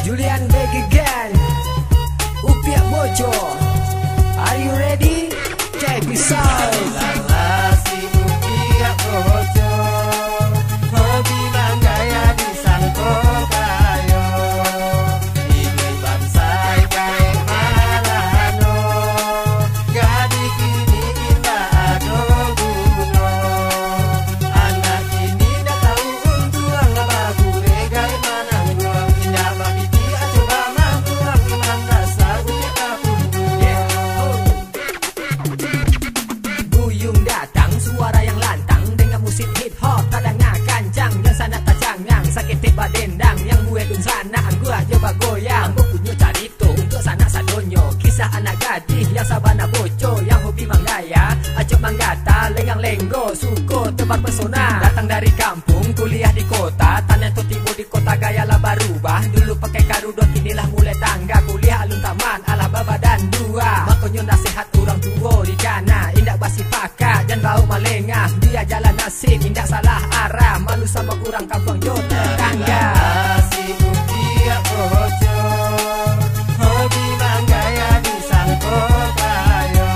Julian back again. Upiak Bojo. Are you ready? Kayak pisau. Lala si Upiak Bojo, hobi manggaya disangko kayo. Ini bansai kae malano, gadi kini indah ado guno. Anak kini dah tahu untuang bagure gae manang ruang. Indah babiti coba mangkuang iman rasa upiak kapundu. Buyung datang, suara yang lantang dengan musik hip hop tadangnya kancang yang sana tajangang sakit tiba dendang yang gue dun sana gua coba goyang bukunyo carito untuk sana sadonyo kisah anak gadis yang sabana boco yang hobi manggaya acok manggata lenggang lenggo suko tebar pesona datang dari kampung kuliah di kota tanah tu tibu di kota gaya lah berubah dulu pakai karudot inilah mulai tangga kuliah alun taman ala baba dan dua makonyo nasihat orang tua di kana indak basi pakak dan bau malengah dia jalan nasib indak salah arah malu sama kurang kampung yo tetangga. Si Upiak Bojo, hobi manggaya disangko kayo.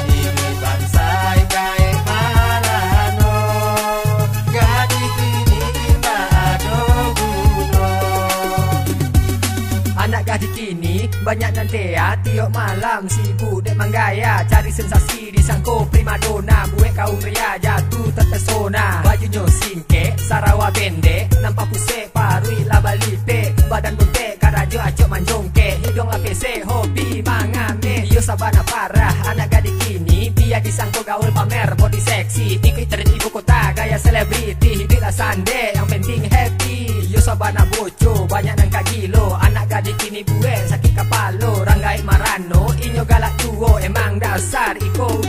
Ini bansai kae marano, gadi kini indah ado guno. Anak gadis kini banyak nantea tiap malam sibuk dek manggaya cari sensasi disangko primadona buat kaum pria jatuh terpesona bajunya singkek Sarawak pendek nampak pusek parui laba lipe badan bontek karajo acok manjongke hidung lapese hobi mangame yo sabana parah anak gadis kini biar disangko gaul pamer body seksi ikut tren ibu kota gaya selebriti hiduplah sande yang penting happy yo sabana boco banyak nang kagilo anak gadis kini buat sakit kapalo ranggai marano inyo galak tuo emang dasar iko